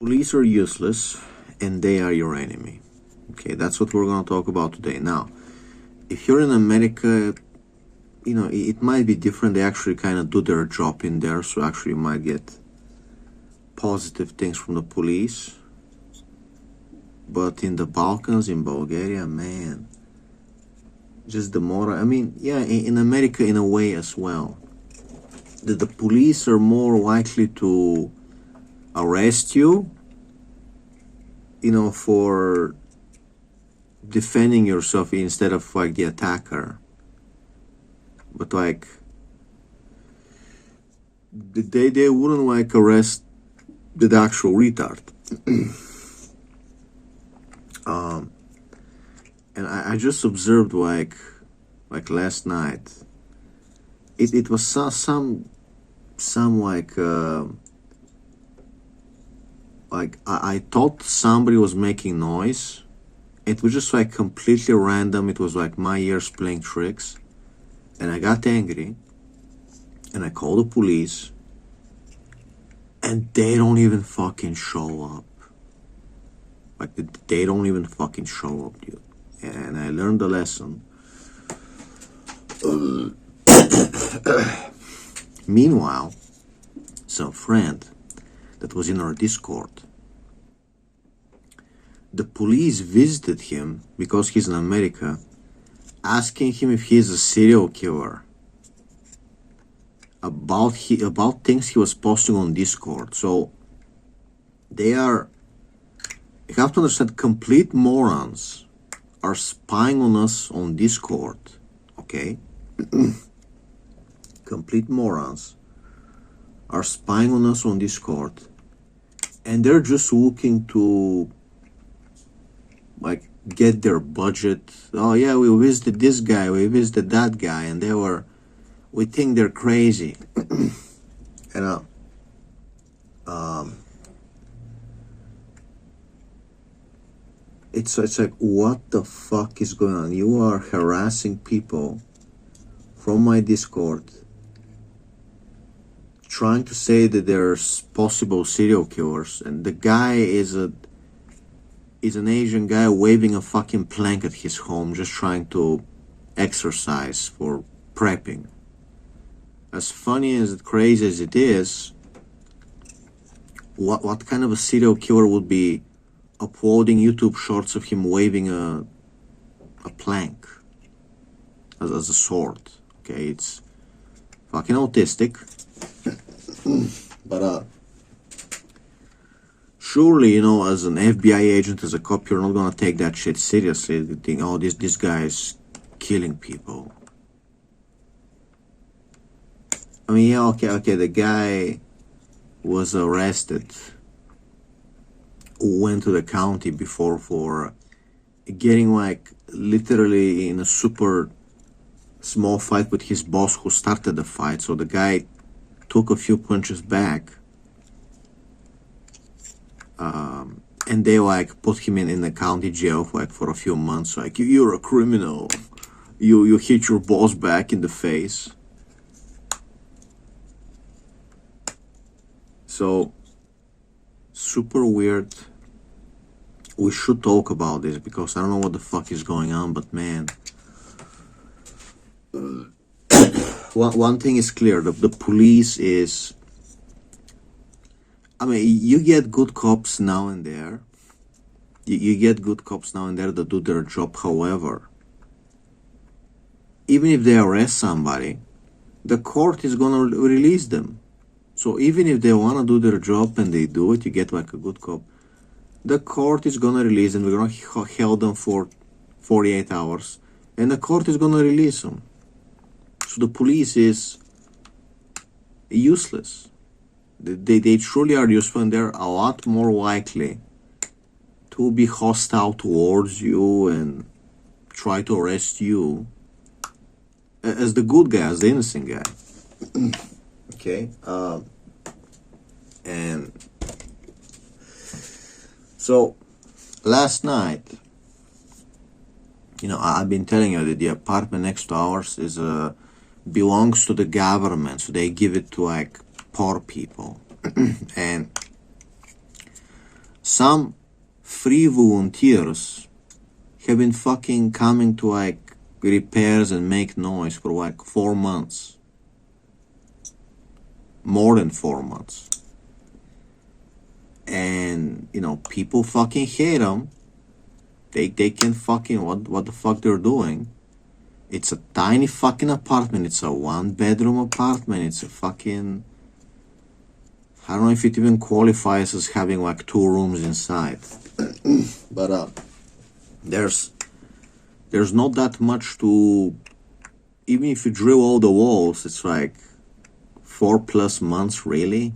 Police are useless and they are your enemy. Okay, that's what we're going to talk about today. Now, if you're in America, it might be different. They actually kind of do their job in there, so actually you might get positive things from the police. But in the Balkans, in Bulgaria, man, just the more, in America in a way as well, the police are more likely to arrest you, for defending yourself instead of like the attacker. But like they wouldn't like arrest the actual retard. And I just observed like last night. It was some I thought somebody was making noise. It was just like completely random. It was like my ears playing tricks. And I got angry. And I called the police. And they don't even fucking show up. Like, they don't even fucking show up, dude. And I learned the lesson. Meanwhile, some friend that was in our Discord, the police visited him because he's in America, asking him if he's a serial killer about things he was posting on Discord. So they are, you have to understand, complete morons are spying on us on Discord, okay? Complete morons are spying on us on Discord, and they're just looking to like get their budget. Oh yeah, we visited this guy, we visited that guy, and we think they're crazy. And it's like, what the fuck is going on? You are harassing people from my Discord, trying to say that there's possible serial killers, and the guy is an Asian guy waving a fucking plank at his home, just trying to exercise for prepping. As funny as it crazy as it is, what kind of a serial killer would be uploading YouTube shorts of him waving a plank as a sword? Okay, it's fucking autistic. But surely, as an FBI agent, as a cop, you're not gonna take that shit seriously. You think, oh, this guy is killing people. I mean, yeah, okay, the guy was arrested, went to the county before for getting like literally in a super small fight with his boss who started the fight. So the guy took a few punches back, and they like put him in the county jail for a few months. Like, you're a criminal, you hit your boss back in the face. So super weird. We should talk about this because I don't know what the fuck is going on, but man, one thing is clear, the police is, I mean, you get good cops now and there. You get good cops now and there that do their job. However, even if they arrest somebody, the court is gonna release them. So even if they wanna do their job and they do it, you get like a good cop, the court is gonna release them. We're gonna hold them for 48 hours, and the court is gonna release them. So the police is useless. They truly are useful, and they're a lot more likely to be hostile towards you and try to arrest you as the good guy, as the innocent guy. Okay? And so last night, I've been telling you that the apartment next to ours belongs to the government, so they give it to like poor people. And some free volunteers have been fucking coming to like repairs and make noise for like 4 months. More than 4 months. And, you know, people fucking hate them. They can fucking, what the fuck they're doing. It's a tiny fucking apartment. It's a 1-bedroom apartment. It's a fucking, I don't know if it even qualifies as having like 2 rooms inside. But there's not that much to, even if you drill all the walls, it's like 4+ months, really?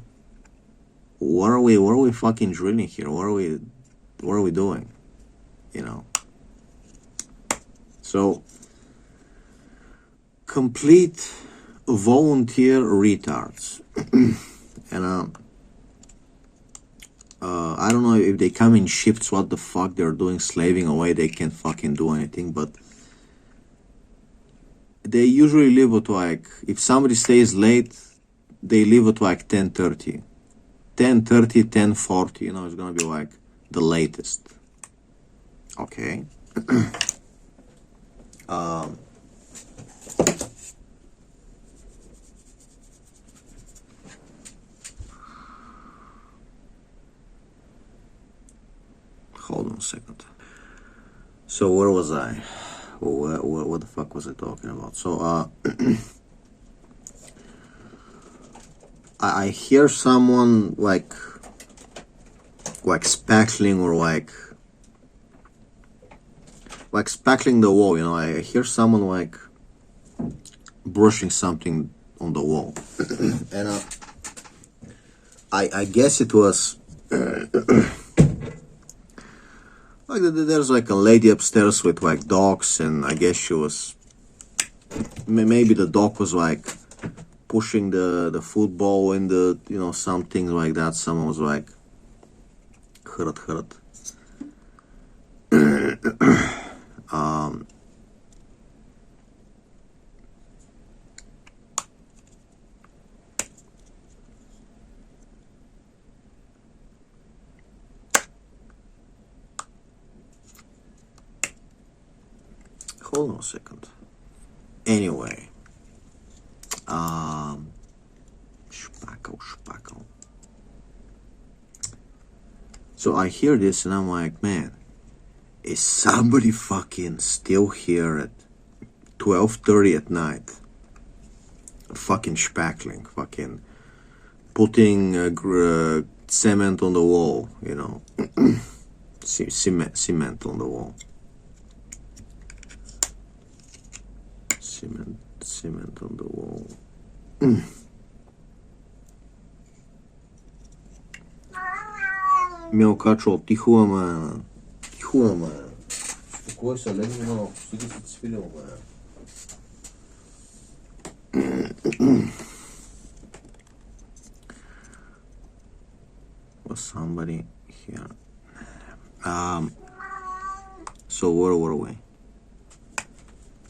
What are we fucking drilling here? What are we doing? You know? So, complete volunteer retards. And I don't know if they come in shifts, what the fuck they're doing, slaving away, they can't fucking do anything, but they usually leave at like, if somebody stays late, they leave at like 10:30. 10:30, 10:40, you know, it's gonna be like the latest. Okay. Hold on a second. So where was I? What the fuck was I talking about? So I hear someone like spackling or like spackling the wall, you know. I hear someone like brushing something on the wall. And I guess it was like there's like a lady upstairs with like dogs, and I guess she was, maybe the dog was like pushing the football in the, you know, something like that. Someone was like hurt. Hold on a second. Anyway, spackle. So I hear this and I'm like, man, is somebody fucking still here at 12:30 at night? Fucking spackling, fucking putting cement on the wall, you know, cement on the wall. Cement on the wall. Мяу, качо, тихо, ама. Успокойся, легни малко, стига си цвилил, Was somebody here? So where were we?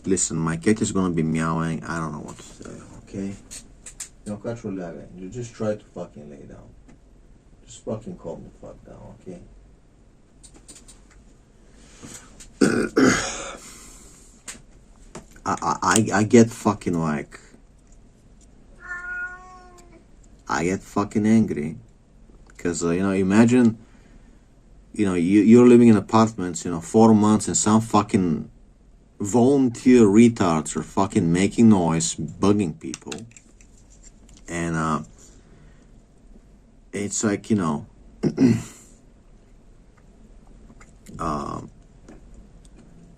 Listen, my cat is gonna be meowing. I don't know what to say, okay? You just try to fucking lay down. Just fucking calm the fuck down, okay? I get fucking like, I get fucking angry. Because, you know, imagine, you know, you're living in apartments, you know, 4 months, and some fucking volunteer retards are fucking making noise, bugging people. And it's like, you know,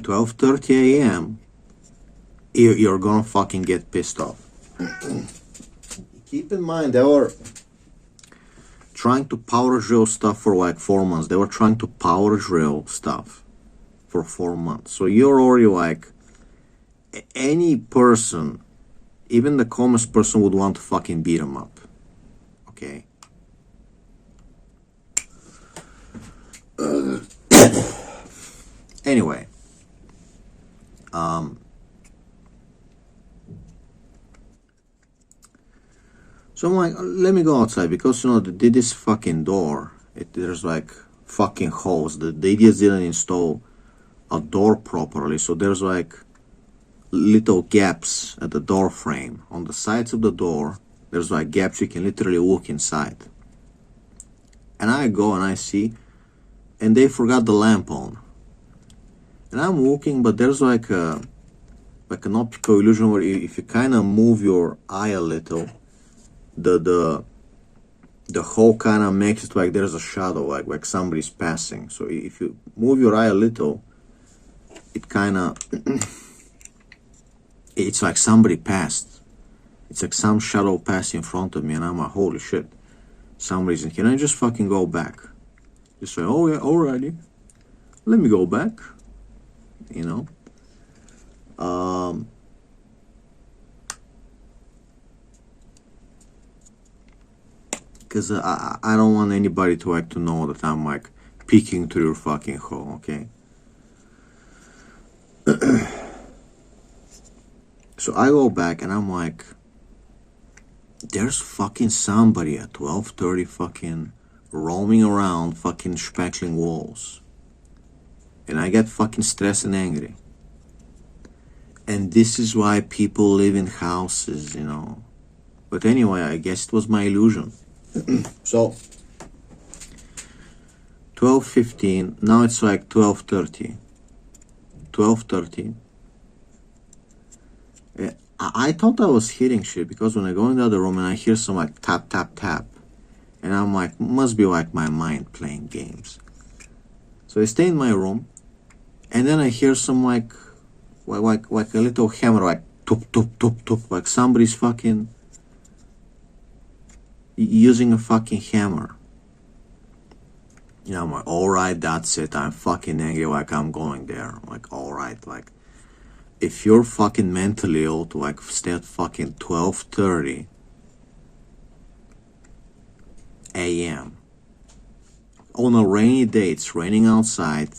12:30 a.m. you're gonna fucking get pissed off. Keep in mind, they were trying to power drill stuff for like 4 months. They were trying to power drill stuff for 4 months. So you're already like, any person, even the calmest person, would want to fucking beat them up. Okay? Anyway. So I'm like, let me go outside, because, you know, this fucking door, there's like fucking holes. The idiots didn't install a door properly, so there's like little gaps at the door frame. On the sides of the door, there's like gaps you can literally walk inside. And I go and I see, and they forgot the lamp on. And I'm walking, but there's like an optical illusion where if you kind of move your eye a little, the hole kind of makes it like there's a shadow, like somebody's passing. So if you move your eye a little, it kind of it's like somebody passed. It's like some shadow passed in front of me, and I'm like, holy shit, somebody's in here. Can I just fucking go back? Just say, oh yeah, alrighty, let me go back, you know. Because I don't want anybody to like to know that I'm like peeking through your fucking hole, okay? So I go back and I'm like, there's fucking somebody at 12:30 fucking roaming around fucking speckling walls. And I get fucking stressed and angry. And this is why people live in houses, you know. But anyway, I guess it was my illusion. So 12:15, now it's like 12:30. 12:30. I thought I was hitting shit because when I go in the other room and I hear some like tap tap tap, and I'm like, must be like my mind playing games. So I stay in my room, and then I hear some like a little hammer, like tup tup tup tup, like somebody's fucking using a fucking hammer. You know, I'm like, alright, that's it. I'm fucking angry, like I'm going there. I'm like, alright, like if you're fucking mentally ill to like stay at fucking 12:30 a.m. on a rainy day, it's raining outside,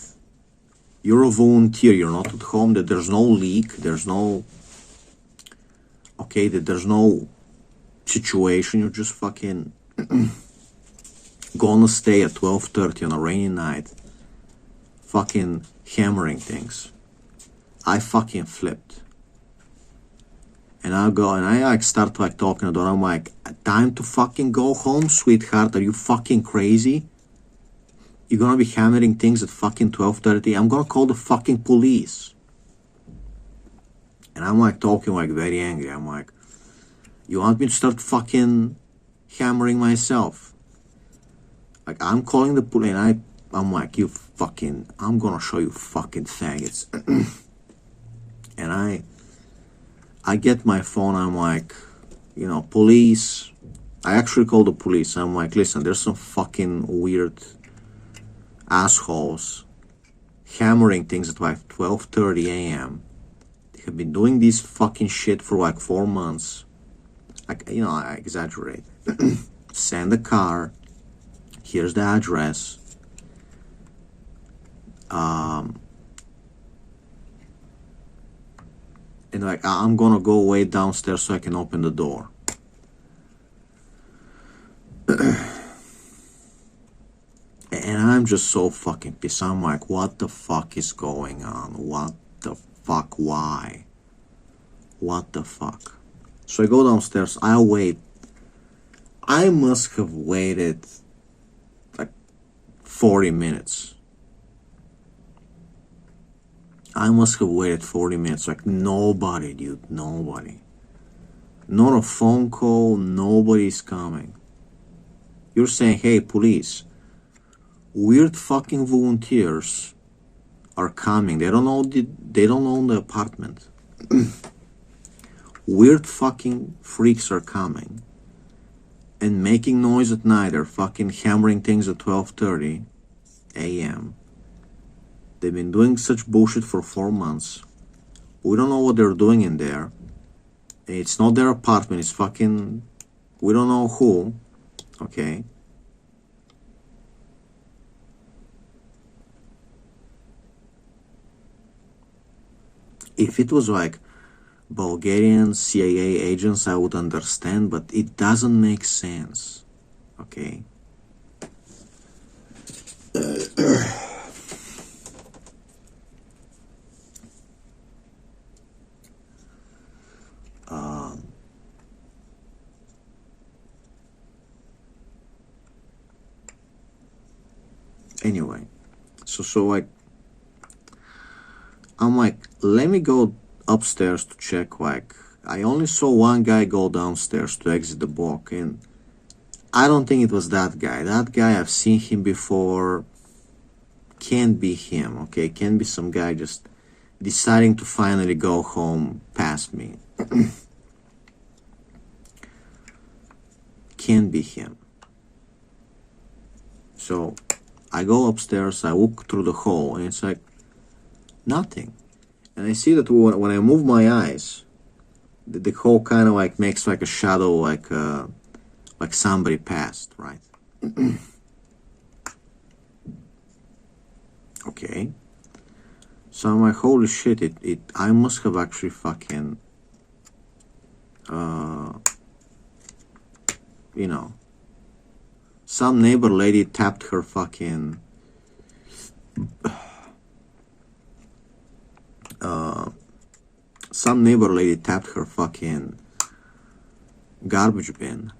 you're a volunteer, you're not at home, that there's no leak, there's no, okay, that there's no situation, you're just fucking gonna stay at 12:30 on a rainy night, fucking hammering things. I fucking flipped. And I go and I like start like talking to the door. I'm like, time to fucking go home, sweetheart. Are you fucking crazy? You're gonna be hammering things at fucking 12:30? I'm gonna call the fucking police. And I'm like talking like very angry. I'm like, you want me to start fucking hammering myself? Like I'm calling the police, and I'm like, you fucking, I'm gonna show you fucking faggots. And I get my phone, I'm like, you know, police. I actually call the police. I'm like, listen, there's some fucking weird assholes hammering things at like 12:30 a.m. They have been doing this fucking shit for like 4 months. Like, you know, I exaggerate. Send a car. Here's the address. And like, I'm gonna go way downstairs so I can open the door. And I'm just so fucking pissed. I'm like, what the fuck is going on? What the fuck? Why? What the fuck? So I go downstairs. I wait. I must have waited like 40 minutes. I must have waited 40 minutes. Like nobody, dude. Nobody. Not a phone call. Nobody's coming. You're saying, hey, police. Weird fucking volunteers are coming. They don't own the apartment. Weird fucking freaks are coming and making noise at night. They're fucking hammering things at 12:30 a.m. They've been doing such bullshit for 4 months. We don't know what they're doing in there. It's not their apartment. It's fucking, we don't know who. Okay. If it was like Bulgarian CIA agents, I would understand, but it doesn't make sense. Okay. Anyway, so like, I'm like, let me go upstairs to check. Like, I only saw one guy go downstairs to exit the block, and I don't think it was that guy. That guy, I've seen him before. Can't be him, okay? Can't be some guy just deciding to finally go home past me. Can't be him. So I go upstairs, I look through the hole, and it's like nothing. And I see that when I move my eyes, the hole kind of like makes like a shadow, like somebody passed, right? Okay. So I'm like, holy shit, I must have actually fucking, you know, some neighbor lady tapped her fucking, some neighbor lady tapped her fucking garbage bin.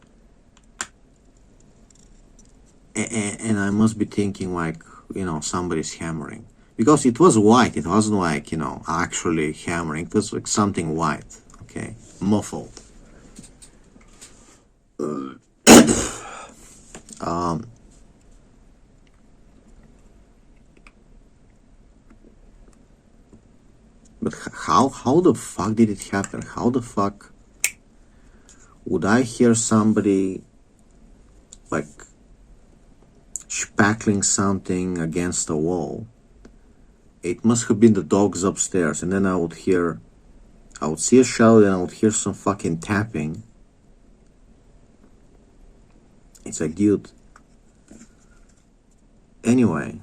And I must be thinking like, somebody's hammering. Because it was white, it wasn't like, actually hammering. It was like something white, okay? Muffled. But how the fuck did it happen? How the fuck would I hear somebody like spackling something against the wall? It must have been the dogs upstairs, and then I would see a shadow, and I would hear some fucking tapping. It's like, dude. Anyway,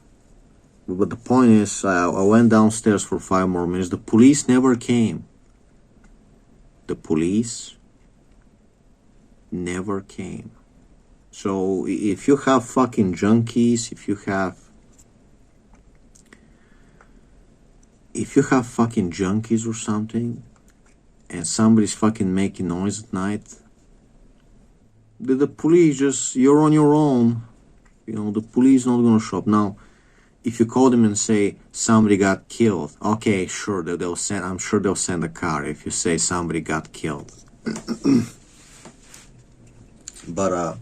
but the point is, I went downstairs for 5 more minutes. The police never came. The police never came. So if you have fucking junkies, if you have fucking junkies or something, and somebody's fucking making noise at night, the police just, you're on your own. The police not gonna show up. Now, if you call them and say somebody got killed, okay, sure, I'm sure they'll send a car if you say somebody got killed. But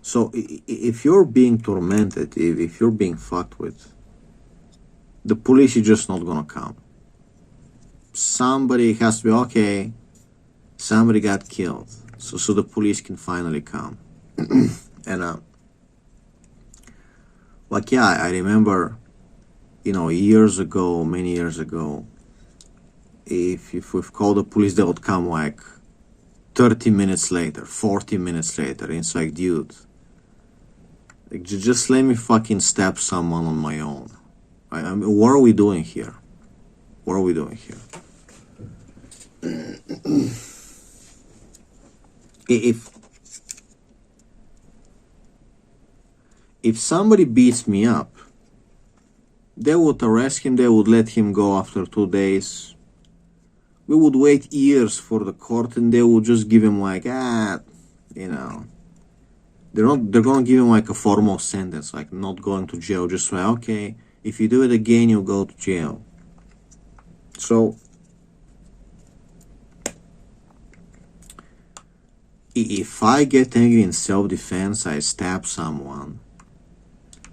so if you're being tormented, if you're being fucked with, the police is just not gonna come. Somebody has to be, okay, somebody got killed, so the police can finally come. And like, yeah, I remember, years ago, many years ago, if we've called the police, they would come like 30 minutes later, 40 minutes later. And it's like, dude, like, just let me fucking stab someone on my own. I mean, what are we doing here? What are we doing here? If somebody beats me up, they would arrest him, they would let him go after 2 days. We would wait years for the court, and they would just give him like, they're gonna give him like a formal sentence, like not going to jail, just like, okay, if you do it again, you'll go to jail. So if I get angry in self-defense, I stab someone,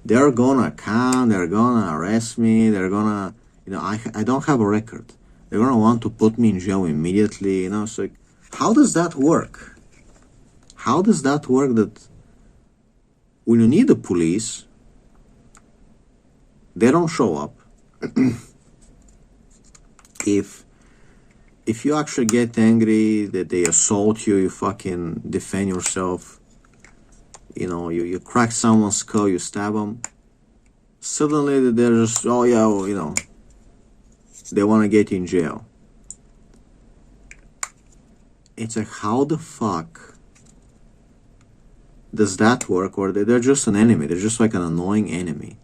they're gonna come, they're gonna arrest me, they're gonna, I don't have a record. They're gonna want to put me in jail immediately, it's like, how does that work? How does that work that when you need the police, they don't show up? If you actually get angry, that they assault you, you fucking defend yourself, you crack someone's skull, you stab them, suddenly they're just, oh yeah, well, they want to get you in jail. It's like, how the fuck does that work, or they're just an enemy? They're just like an annoying enemy.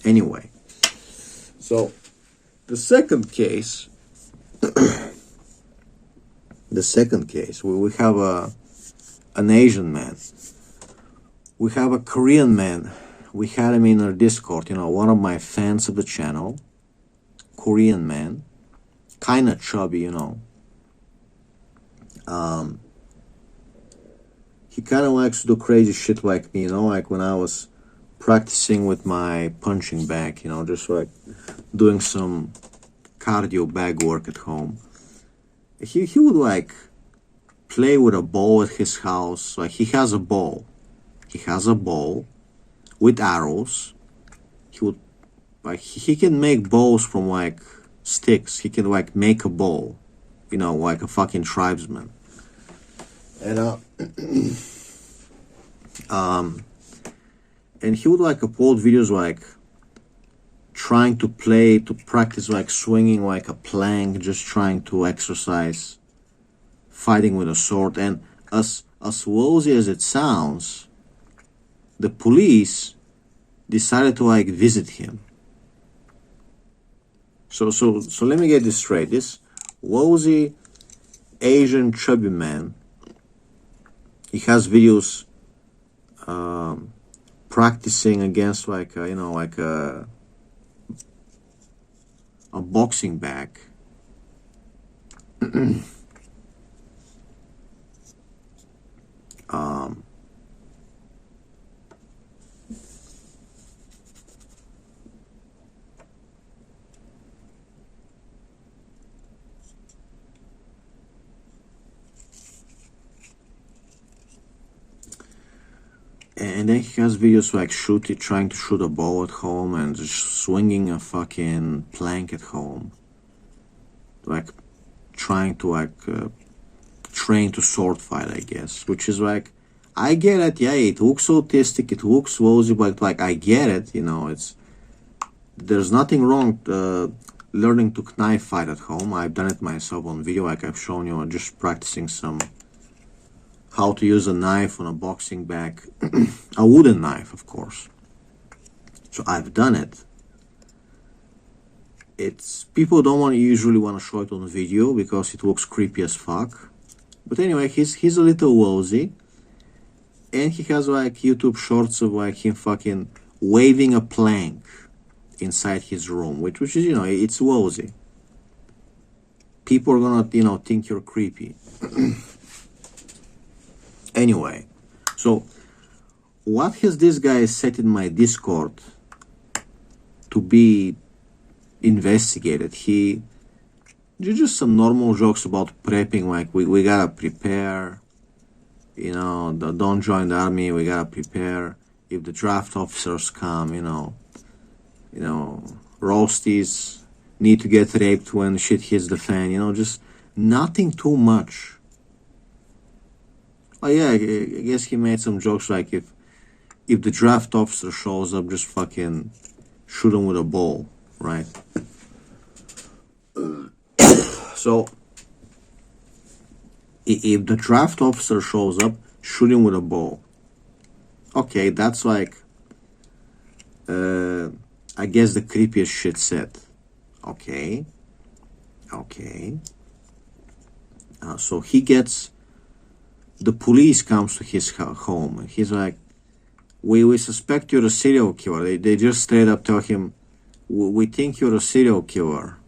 Anyway, so the second case, we have an Asian man. We have a Korean man. We had him in our Discord, one of my fans of the channel. Korean man. Kinda chubby, He kind of likes to do crazy shit like me, like when I was practicing with my punching bag, just like doing some cardio bag work at home. He would like play with a ball at his house. Like he has a ball with arrows. He would like he can make balls from like sticks. He can like make a ball, like a fucking tribesman. And and he would like upload videos like trying to practice like swinging like a plank, just trying to exercise fighting with a sword. And as lousy as it sounds, the police decided to like visit him. So let me get this straight. This lousy Asian chubby man, he has videos practicing against like a boxing bag. And then he has videos like trying to shoot a ball at home and just swinging a fucking plank at home. Like trying to train to sword fight, I guess. Which is like, I get it, yeah, it looks autistic, it looks lousy, but like I get it, there's nothing wrong learning to knife fight at home. I've done it myself on video, like I've shown you, just practicing how to use a knife on a boxing bag. A wooden knife, of course. So I've done it. It's people don't usually want to show it on video because it looks creepy as fuck. But anyway, he's a little lousy, and he has like YouTube shorts of like him fucking waving a plank inside his room, which is it's lousy. People are gonna think you're creepy. Anyway, so what has this guy set in my Discord to be investigated? He just some normal jokes about prepping, like we gotta prepare, don't join the army, we gotta prepare. If the draft officers come, roasties need to get raped when shit hits the fan, just nothing too much. Oh yeah, I guess he made some jokes like if the draft officer shows up, just fucking shoot him with a ball, right? So if the draft officer shows up, shoot him with a ball. Okay, that's like I guess the creepiest shit said. Okay. So the police comes to his home, and he's like, we suspect you're a serial killer. They just straight up tell him, we think you're a serial killer.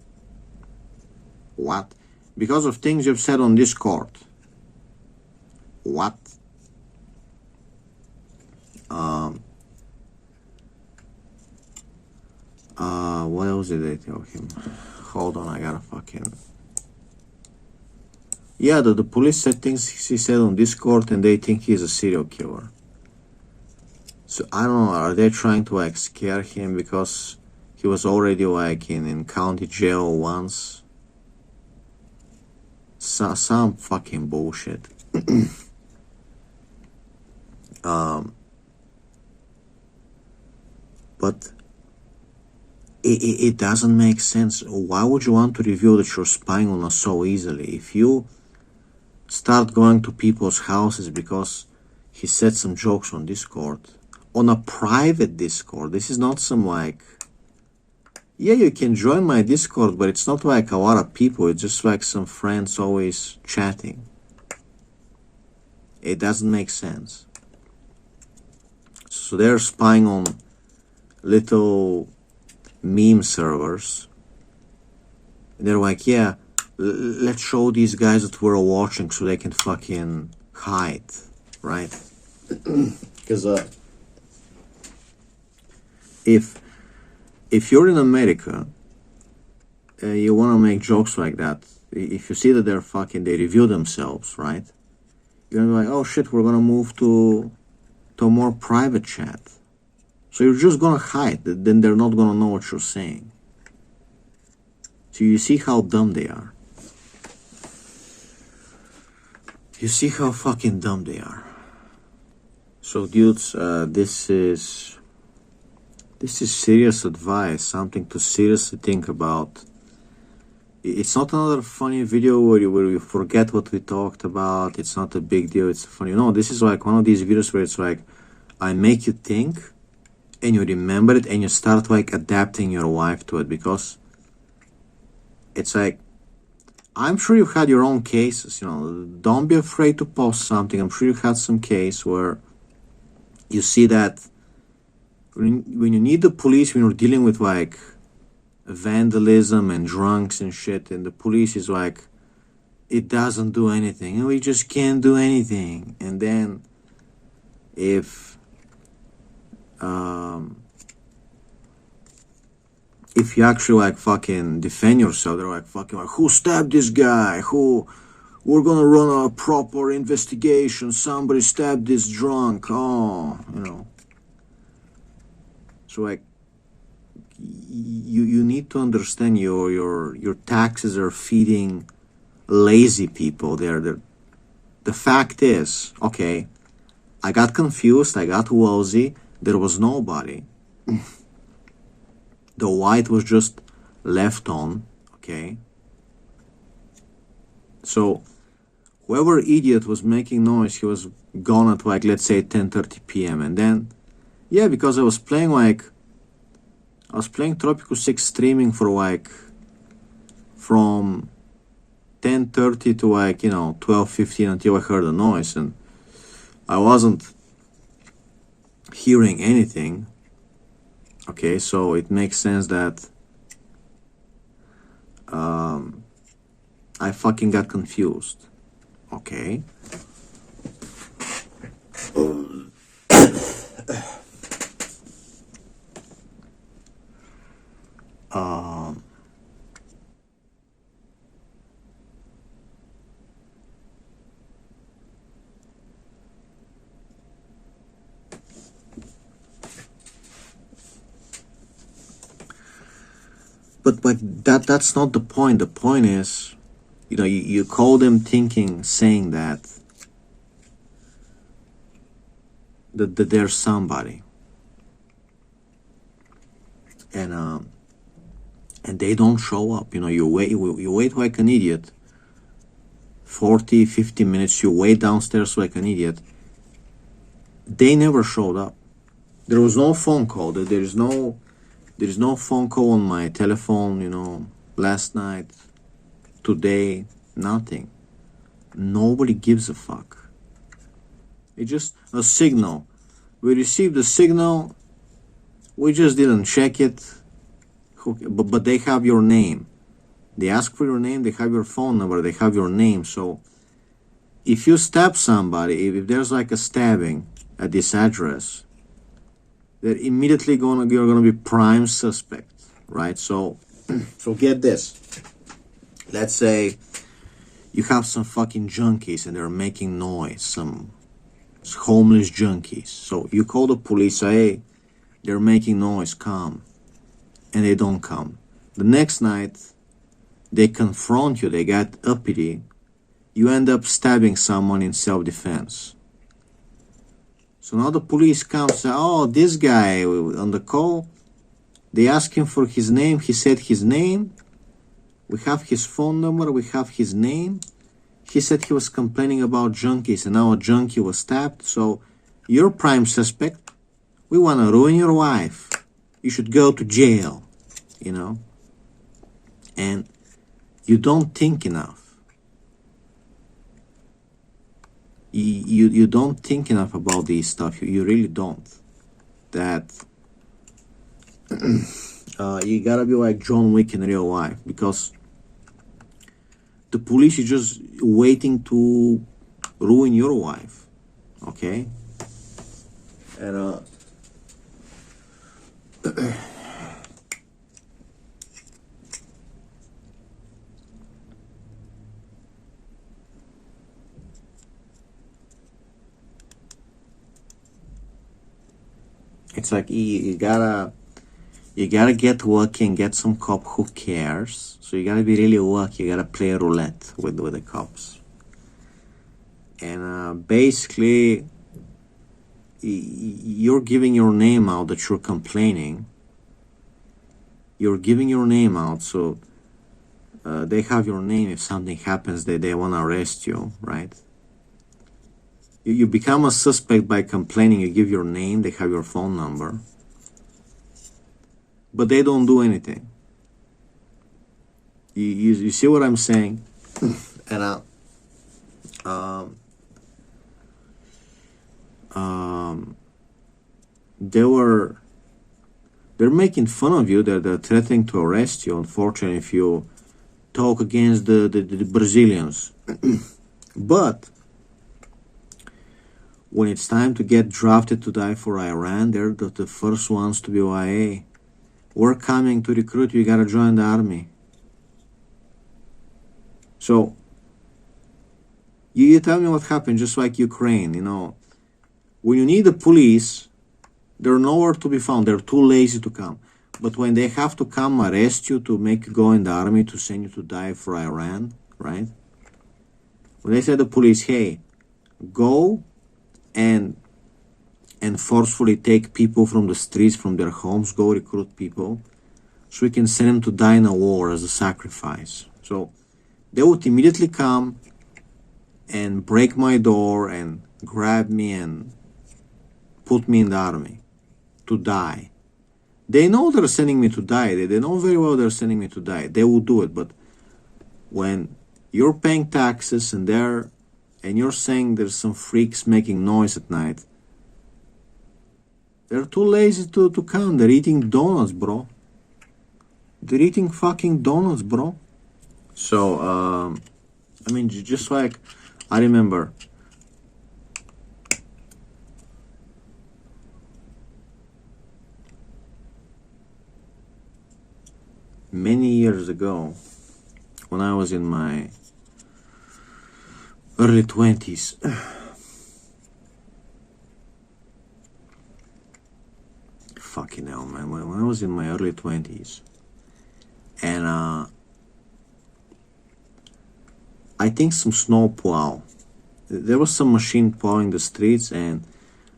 What? Because of things you've said on Discord. What? What else did they tell him? Hold on, I gotta fucking... Yeah, the police said things he said on Discord, and they think he's a serial killer. So I don't know, are they trying to like scare him because he was already like in county jail once? Some fucking bullshit. But it doesn't make sense. Why would you want to reveal that you're spying on us so easily? If you start going to people's houses because he said some jokes on Discord, on a private Discord. This is not some like, yeah, you can join my Discord, but it's not like a lot of people. It's just like some friends always chatting. It doesn't make sense. So they're spying on little meme servers. They're like, yeah, let's show these guys that we're watching so they can fucking hide, right? Because if you're in America, you want to make jokes like that. If you see that they're fucking, they review themselves, right? You're gonna be like, oh shit, we're gonna move to a more private chat. So you're just gonna hide. Then they're not gonna know what you're saying. So you see how dumb they are. You see how fucking dumb they are. So dudes, this is serious advice, something to seriously think about. It's not another funny video where you forget what we talked about. It's not a big deal. It's funny. No, this is like one of these videos where it's like, I make you think and you remember it and you start like adapting your life to it, because it's like, I'm sure you've had your own cases, you know. Don't be afraid to post something. I'm sure you've had some case where you see that when you need the police, when you're dealing with like vandalism and drunks and shit, and the police is like, it doesn't do anything, and we just can't do anything. And then if you actually like fucking defend yourself, they're like fucking like, who stabbed this guy? We're gonna run a proper investigation. Somebody stabbed this drunk. Oh, you know. So like, you need to understand your taxes are feeding lazy people. The fact is, okay, I got confused, I got woozy, there was nobody. The light was just left on, okay? So whoever idiot was making noise, he was gone at like, let's say 10:30 p.m. And then, yeah, because I was playing Tropico 6 streaming for like from 10:30 to like, you know, 12:15 until I heard a noise, and I wasn't hearing anything. Okay, so it makes sense that I fucking got confused. Okay. But that's not the point. The point is, you know, you call them thinking, saying that there's somebody, and they don't show up. You know, you wait like an idiot. 40, 50 minutes, you wait downstairs like an idiot. They never showed up. There was no phone call. There is no phone call on my telephone, you know, last night, today, nothing. Nobody gives a fuck. It's just a signal. We received a signal, we just didn't check it, but they have your name. They ask for your name, they have your phone number, they have your name. So if you stab somebody, if there's like a stabbing at this address, they're immediately you're gonna be prime suspect, right? So get this. Let's say you have some fucking junkies and they're making noise, some homeless junkies. So you call the police, say, hey, they're making noise, come. And they don't come. The next night, they confront you, they get uppity. You end up stabbing someone in self-defense. So now the police come and say, oh, this guy on the call, they ask him for his name, he said his name, we have his phone number, we have his name, he said he was complaining about junkies and now a junkie was stabbed. So you're prime suspect. We want to ruin your wife. You should go to jail, you know. And you don't think enough. You don't think enough about these stuff. You really don't. That you gotta be like John Wick in real life, because the police is just waiting to ruin your life, okay? And it's like you gotta get lucky and get some cop who cares. So you gotta be really lucky. You gotta play roulette with the cops. And basically, you're giving your name out that you're complaining. You're giving your name out, so they have your name. If something happens, they want to arrest you, right? You become a suspect by complaining. You give your name, they have your phone number, but they don't do anything. You see what I'm saying? And they're making fun of you. They're threatening to arrest you, unfortunately, if you talk against the Brazilians. But when it's time to get drafted to die for Iran, they're the first ones to be like, hey, we're coming to recruit you, you gotta join the army. So you tell me what happened, just like Ukraine, you know. When you need the police, they're nowhere to be found. They're too lazy to come. But when they have to come arrest you to make you go in the army to send you to die for Iran, right? When they say to the police, hey, go and forcefully take people from the streets, from their homes, go recruit people, so we can send them to die in a war as a sacrifice. So they would immediately come and break my door and grab me and put me in the army to die. They know they're sending me to die. They know very well they're sending me to die. They will do it. But when you're paying taxes and you're saying there's some freaks making noise at night, they're too lazy to come. They're eating donuts, bro. They're eating fucking donuts, bro. So, I mean, just like, I remember many years ago, when I was in my early 20s, fucking hell, man, when I was in my early 20s, and I think some snow plow, there was some machine plowing the streets, and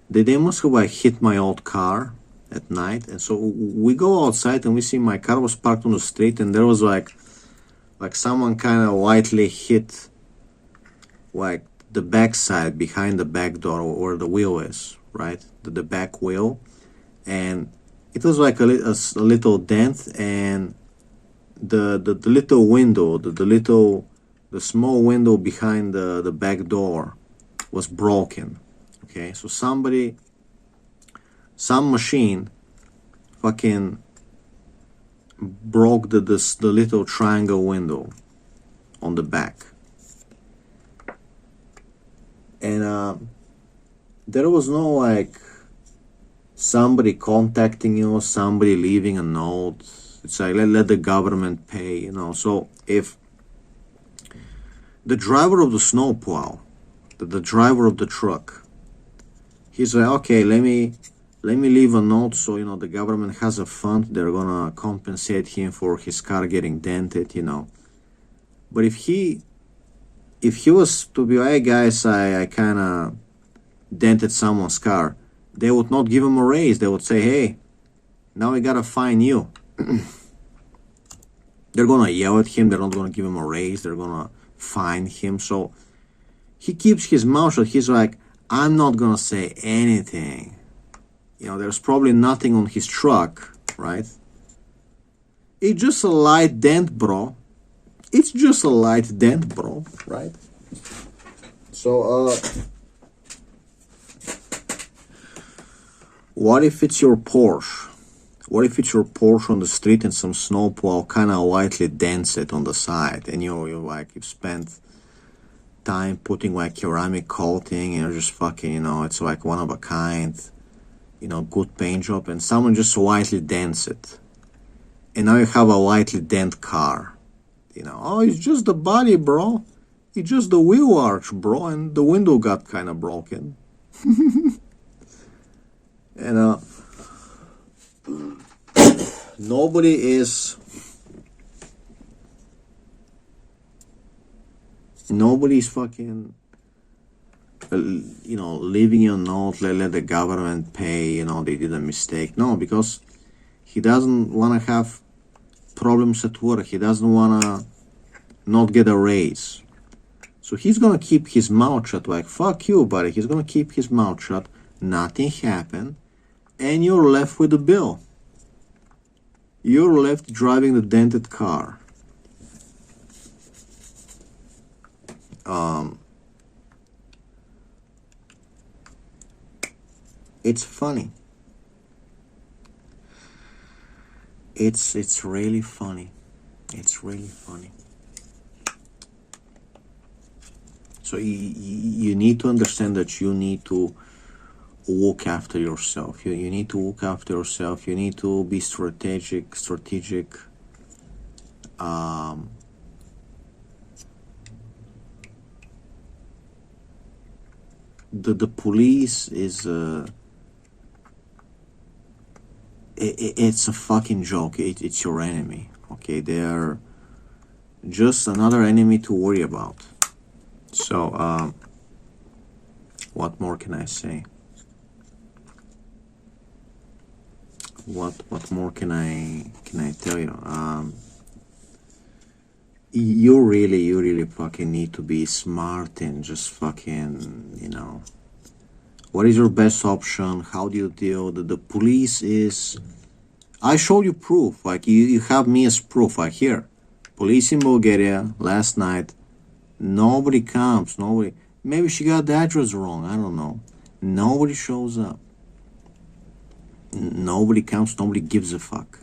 they must have like hit my old car at night. And so we go outside and we see my car was parked on the street, and there was like someone kind of lightly hit like the back side behind the back door where the wheel is, right? The back wheel. And it was like a little dent, and the little window, the small window behind the back door was broken. Okay, so some machine fucking broke the little triangle window on the back. And there was no like somebody contacting you, somebody leaving a note. It's like, let the government pay, you know. So if the driver of the snowplow, the driver of the truck, he's like, okay, let me leave a note, so, you know, the government has a fund, they're gonna compensate him for his car getting dented, you know. But if he was to be like, hey guys, I kind of dented someone's car, they would not give him a raise. They would say, hey, now we gotta fine you. They're gonna yell at him. They're not gonna give him a raise. They're gonna find him. So he keeps his mouth shut. He's like, I'm not gonna say anything. You know, there's probably nothing on his truck, right? It's just a light dent, bro. It's just a light dent, bro, right? So, what if it's your Porsche? What if it's your Porsche on the street and some snowplow kind of lightly dents it on the side, and you've spent time putting like ceramic coating, and you're just fucking, you know, it's like one of a kind, you know, good paint job, and someone just lightly dents it, and now you have a lightly dent car. You know, oh, it's just the body, bro. It's just the wheel arch, bro, and the window got kind of broken. And nobody's fucking, you know, leaving you a note, let the government pay, you know, they did a mistake. No, because he doesn't want to have problems at work. He doesn't want to not get a raise. So he's going to keep his mouth shut, like, fuck you, buddy. He's going to keep his mouth shut. Nothing happened. And you're left with the bill. You're left driving the dented car. It's funny. It's really funny. It's really funny. So you need to understand that you need to look after yourself. You need to look after yourself. You need to be strategic. The police is it's a fucking joke. It's your enemy. Okay, they're just another enemy to worry about. So what more can I say? What more can I tell you? You really fucking need to be smart and just fucking, you know, what is your best option? How do you deal? The police is, I showed you proof, like you have me as proof, like here, police in Bulgaria last night, nobody comes, maybe she got the address wrong, I don't know, nobody shows up, nobody comes, nobody gives a fuck,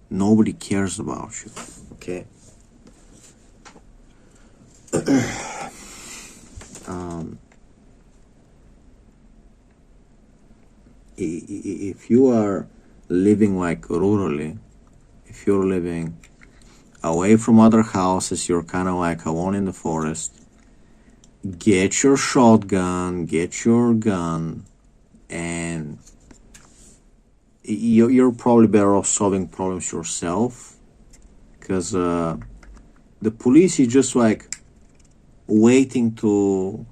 nobody cares about you, okay? If you are living like rurally, if you're living away from other houses, you're kind of like alone in the forest, get your shotgun, get your gun, and you're probably better off solving problems yourself, because the police is just like waiting to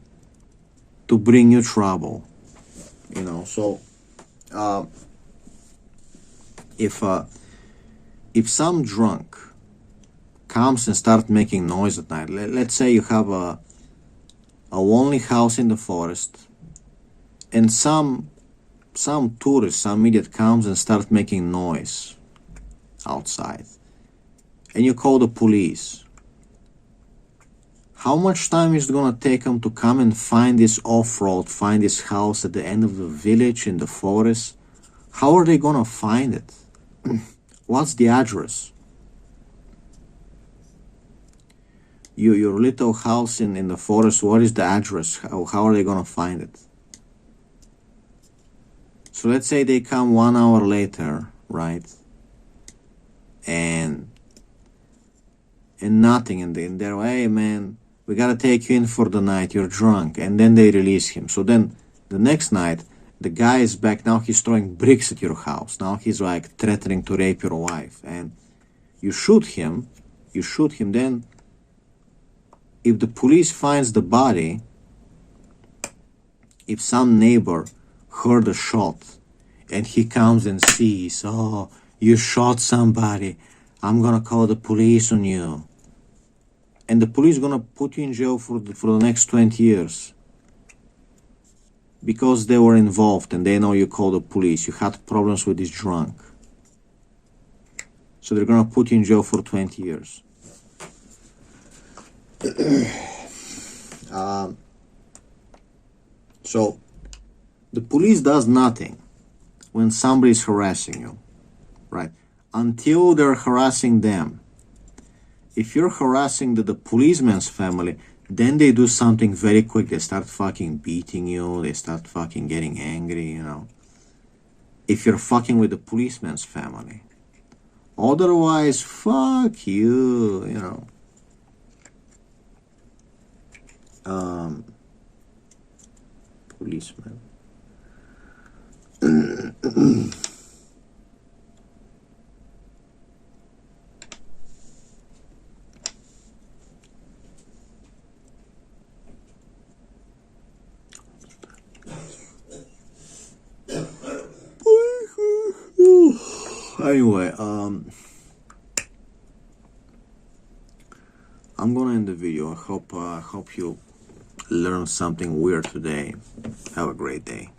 bring you trouble, you know. So if some drunk comes and starts making noise at night, let's say you have a lonely house in the forest, and some tourist, some idiot comes and starts making noise outside, and you call the police, how much time is it gonna take them to come and find this off-road, find this house at the end of the village in the forest? How are they gonna find it? What's the address? Your little house in the forest, what is the address? How are they gonna find it? So let's say they come 1 hour later, right? And nothing, and they're, hey man, we gotta take you in for the night, you're drunk, and then they release him. So then the next night, the guy is back, now he's throwing bricks at your house, now he's like threatening to rape your wife, and you shoot him, then if the police finds the body, if some neighbor heard a shot, and he comes and sees, oh, you shot somebody, I'm gonna call the police on you. and the police gonna put you in jail for the next 20 years because they were involved and they know you called the police. You had problems with this drunk. So they're gonna put you in jail for 20 years. So the police does nothing when somebody is harassing you, right? Until they're harassing them. If you're harassing the policeman's family, then they do something very quick. They start fucking beating you. They start fucking getting angry, you know. If you're fucking with the policeman's family. Otherwise, fuck you, you know. Policeman. Anyway, I'm gonna end the video. I hope you learned something weird today. Have a great day.